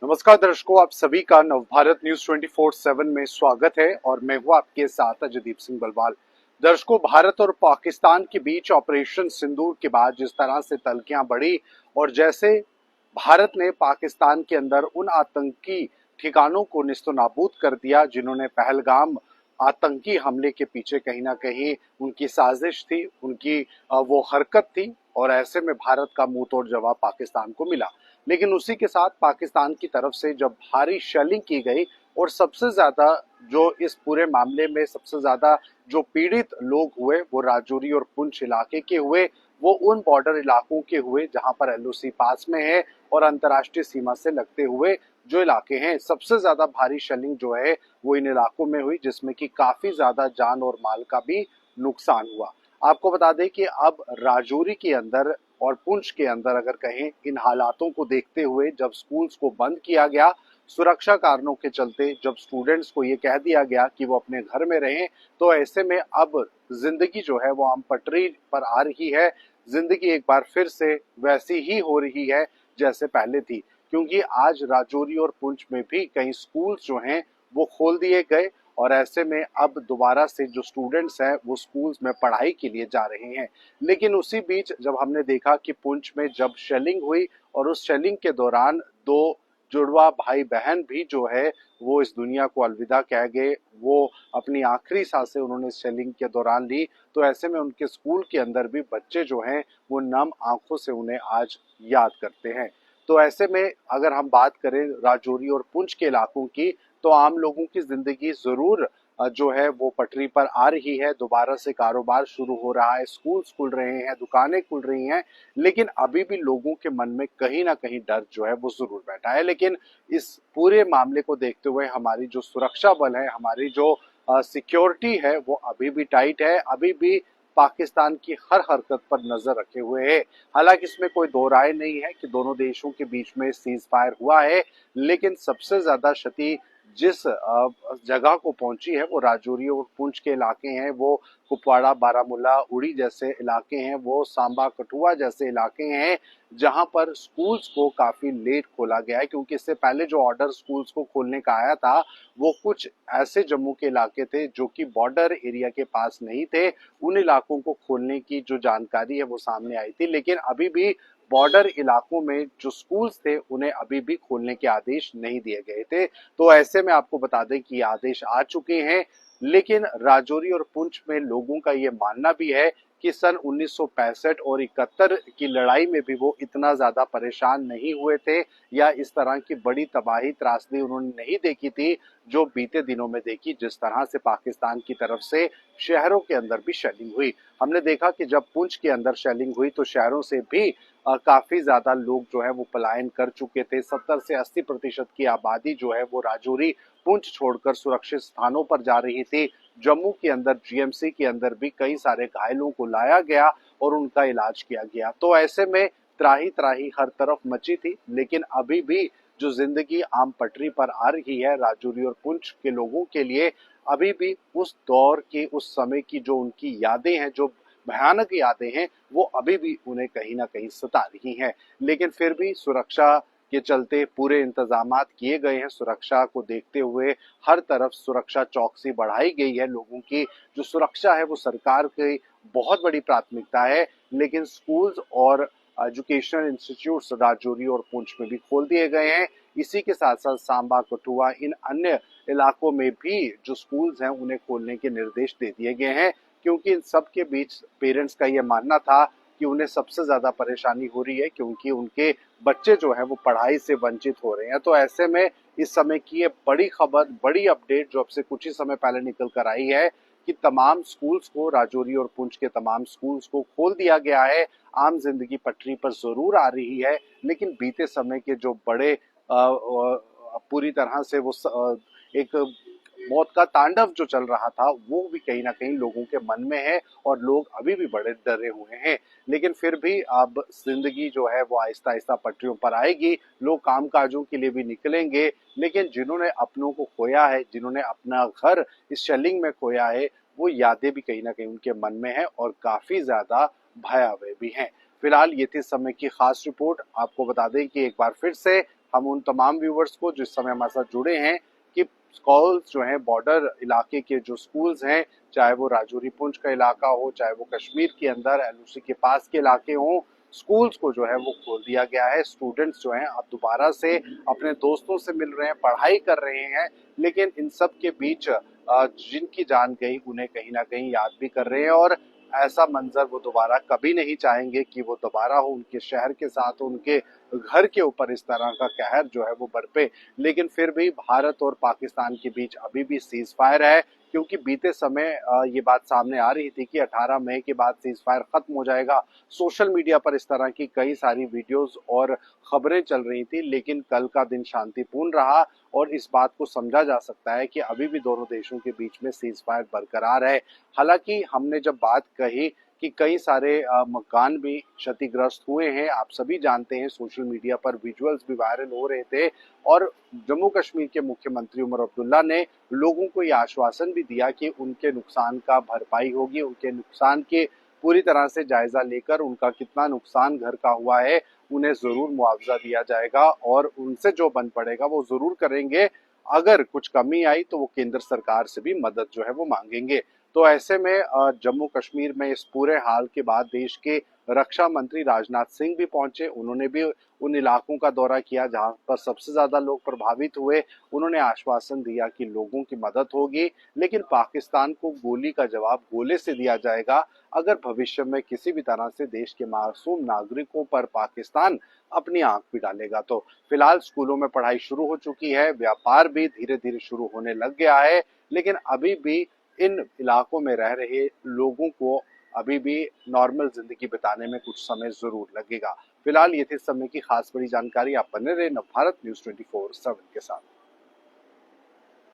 नमस्कार दर्शकों, आप सभी का नवभारत न्यूज 24/7 में स्वागत है और मैं हूं आपके साथ अजयदीप सिंह बलवाल। दर्शकों, भारत और पाकिस्तान के बीच ऑपरेशन सिंदूर के बाद जिस तरह से तल्खियां बढ़ी और जैसे भारत ने पाकिस्तान के अंदर उन आतंकी ठिकानों को निस्तनाबूद कर दिया जिन्होंने पहलगाम आतंकी हमले के पीछे कहीं ना कहीं उनकी साजिश थी, उनकी वो हरकत थी और ऐसे में भारत का मुंह तोड़ जवाब पाकिस्तान को मिला। लेकिन उसी के साथ पाकिस्तान की तरफ से जब भारी शेलिंग की गई और सबसे ज्यादा जो इस पूरे मामले में सबसे ज्यादा जो पीड़ित लोग हुए वो राजौरी और पुंछ इलाके के हुए, वो उन बॉर्डर इलाकों के हुए जहां पर एलओसी पास में है और अंतर्राष्ट्रीय सीमा से लगते हुए जो इलाके हैं। सबसे ज्यादा भारी शेलिंग जो है वो इन इलाकों में हुई, जिसमें कि काफी ज्यादा जान और माल का भी नुकसान हुआ। आपको बता दें कि अब राजौरी के अंदर और पुंछ के अंदर अगर कहें, इन हालातों को देखते हुए जब स्कूल्स को बंद किया गया सुरक्षा कारणों के चलते, जब स्टूडेंट्स को ये कह दिया गया कि वो अपने घर में रहें, तो ऐसे में अब जिंदगी जो है वो आम पटरी पर आ रही है। जिंदगी एक बार फिर से वैसी ही हो रही है जैसे पहले थी, क्योंकि आज राजौरी और पुंछ में भी कई स्कूल्स जो हैं वो खोल दिए गए और ऐसे में अब दोबारा से जो स्टूडेंट्स हैं वो स्कूल्स में पढ़ाई के लिए जा रहे हैं। लेकिन उसी बीच जब हमने देखा कि पुंछ में जब शेलिंग हुई और उस शेलिंग के दौरान दो जुड़वा भाई बहन भी जो है वो इस दुनिया को अलविदा कह गए, वो अपनी आखिरी सांसें उन्होंने शेलिंग के दौरान ली। तो ऐसे में उनके स्कूल के अंदर भी बच्चे जो हैं वो नम आंखों से उन्हें आज याद करते हैं। तो ऐसे में अगर हम बात करें राजौरी और पुंछ के इलाकों की, तो आम लोगों की जिंदगी जरूर जो है वो पटरी पर आ रही है। दोबारा से कारोबार शुरू हो रहा है, स्कूल्स खुल रहे हैं, दुकानें खुल रही हैं, लेकिन अभी भी लोगों के मन में कहीं ना कहीं डर जो है वो जरूर बैठा है। लेकिन इस पूरे मामले को देखते हुए हमारी जो सुरक्षा बल है, हमारी जो सिक्योरिटी है वो अभी भी टाइट है, अभी भी पाकिस्तान की हर हरकत पर नजर रखे हुए है। हालांकि इसमें कोई दो राय नहीं है कि दोनों देशों के बीच में सीज फायर हुआ है, लेकिन सबसे ज्यादा क्षति जिस जगह को पहुंची है वो राजौरी और पुंछ के इलाके हैं, वो कुपवाड़ा, बारामूला, उड़ी जैसे इलाके हैं, वो सांबा, कठुआ जैसे इलाके हैं, जहां पर स्कूल्स को काफी लेट खोला गया है। क्योंकि इससे पहले जो ऑर्डर स्कूल्स को खोलने का आया था वो कुछ ऐसे जम्मू के इलाके थे जो कि बॉर्डर एरिया के पास नहीं थे, उन इलाकों को खोलने की जो जानकारी है वो सामने आई थी। लेकिन अभी भी बॉर्डर इलाकों में जो स्कूल्स थे उन्हें अभी भी खोलने के आदेश नहीं दिए गए थे। तो ऐसे में आपको बता दें कि आदेश आ चुके हैं। लेकिन राजौरी और पुंछ में लोगों का ये मानना भी है कि सन 1965 और 71 की लड़ाई में भी वो इतना ज्यादा परेशान नहीं हुए थे या इस तरह की बड़ी तबाही त्रासदी उन्होंने नहीं देखी थी जो बीते दिनों में देखी, जिस तरह से पाकिस्तान की तरफ से शहरों के अंदर भी शेलिंग हुई। हमने देखा कि जब पुंछ के अंदर शेलिंग हुई तो शहरों से भी काफी ज्यादा लोग जो है वो पलायन कर चुके थे। 70 से 80% की आबादी जो है वो राजौरी पुंछ छोड़कर सुरक्षित स्थानों पर जा रही थी। जम्मू के अंदर जीएमसी के अंदर भी कई सारे घायलों को लाया गया और उनका इलाज किया गया। तो ऐसे में त्राही त्राही हर तरफ मची थी। लेकिन अभी भी जो जिंदगी आम पटरी पर आ रही है राजौरी और पुंछ के लोगों के लिए, अभी भी उस दौर की, उस समय की जो उनकी यादें हैं, जो भयानक यादें हैं, वो अभी भी उन्हें कहीं ना कहीं सता रही हैं। लेकिन फिर भी सुरक्षा के चलते पूरे इंतजामात किए गए हैं। सुरक्षा को देखते हुए हर तरफ सुरक्षा चौकसी बढ़ाई गई है। लोगों की जो सुरक्षा है वो सरकार की बहुत बड़ी प्राथमिकता है। लेकिन स्कूल्स और एजुकेशनल इंस्टीट्यूट्स राजौरी और पुंछ में भी खोल दिए गए हैं। इसी के साथ साथ सांबा, कठुआ, इन अन्य इलाकों में भी जो स्कूल्स हैं उन्हें खोलने के निर्देश दे दिए गए हैं। क्योंकि इन सब के बीच पेरेंट्स का ये मानना था कि उन्हें सबसे ज्यादा परेशानी हो रही है क्योंकि उनके बच्चे जो है वो पढ़ाई से वंचित हो रहे हैं। तो ऐसे में इस समय की ये बड़ी खबर, बड़ी अपडेट जो अब से कुछ ही समय पहले निकल कर आई है कि तमाम स्कूल्स को, राजौरी और पुंछ के तमाम स्कूल्स को खोल दिया गया है। आम जिंदगी पटरी पर जरूर आ रही है, लेकिन बीते समय के जो बड़े पूरी तरह से वो एक मौत का तांडव जो चल रहा था वो भी कहीं ना कहीं लोगों के मन में है और लोग अभी भी बड़े डरे हुए हैं। लेकिन फिर भी अब जिंदगी जो है वो आहिस्ता आहिस्ता पटरियों पर आएगी, लोग काम काजों के लिए भी निकलेंगे। लेकिन जिन्होंने अपनों को खोया है, जिन्होंने अपना घर इस शेलिंग में खोया है, वो यादें भी कहीं ना कहीं उनके मन में है और काफी ज्यादा भयावह भी हैं। फिलहाल ये थी समय की खास रिपोर्ट। आपको बता दें कि एक बार फिर से हम उन तमाम व्यूवर्स को जो इस समय हमारे साथ जुड़े हैं कि स्कूल्स जो हैं बॉर्डर इलाके के जो स्कूल्स हैं, चाहे वो राजौरी पुंछ का इलाका हो, चाहे वो कश्मीर के अंदर एलओसी के पास के इलाके हों, स्कूल्स को जो है वो खोल दिया गया है। स्टूडेंट्स जो हैं अब दोबारा से अपने दोस्तों से मिल रहे हैं, पढ़ाई कर रहे हैं, लेकिन इन सब के बीच जिनकी जान गई उन्हें कहीं ना कहीं याद भी कर रहे हैं और ऐसा मंजर वो दोबारा कभी नहीं चाहेंगे कि वो दोबारा हो, उनके शहर के साथ, उनके घर के ऊपर इस तरह का कहर जो है वो बरपे। लेकिन फिर भी भारत और पाकिस्तान के बीच अभी भी सीज फायर है, क्योंकि बीते समय ये बात सामने आ रही थी कि 18 मई के बाद सीज फायर खत्म हो जाएगा। सोशल मीडिया पर इस तरह की कई सारी वीडियोस और खबरें चल रही थी, लेकिन कल का दिन शांतिपूर्ण रहा और इस बात को समझा जा सकता है कि अभी भी दोनों देशों के बीच में सीज फायर बरकरार है। हालांकि हमने जब बात कही कि कई सारे मकान भी क्षतिग्रस्त हुए हैं, आप सभी जानते हैं, सोशल मीडिया पर विजुअल्स भी वायरल हो रहे थे और जम्मू कश्मीर के मुख्यमंत्री उमर अब्दुल्ला ने लोगों को ये आश्वासन भी दिया कि उनके नुकसान का भरपाई होगी, उनके नुकसान के पूरी तरह से जायजा लेकर उनका कितना नुकसान घर का हुआ है उन्हें जरूर मुआवजा दिया जाएगा और उनसे जो बन पड़ेगा वो जरूर करेंगे। अगर कुछ कमी आई तो वो केंद्र सरकार से भी मदद जो है वो मांगेंगे। तो ऐसे में जम्मू कश्मीर में इस पूरे हाल के बाद देश के रक्षा मंत्री राजनाथ सिंह भी पहुंचे। उन्होंने भी उन इलाकों का दौरा किया जहां पर सबसे ज्यादा लोग प्रभावित हुए। उन्होंने आश्वासन दिया कि लोगों की मदद होगी, लेकिन पाकिस्तान को गोली का जवाब गोले से दिया जाएगा अगर भविष्य में किसी भी तरह से देश के मासूम नागरिकों पर पाकिस्तान अपनी आंख भी डालेगा। तो फिलहाल स्कूलों में पढ़ाई शुरू हो चुकी है, व्यापार भी धीरे धीरे शुरू होने लग गया है, लेकिन अभी भी इन इलाकों में रह रहे लोगों को अभी भी नॉर्मल जिंदगी बिताने में कुछ समय जरूर लगेगा। फिलहाल ये थी समय की खास बड़ी जानकारी। आप बने रहे नवभारत न्यूज 24/7 के साथ।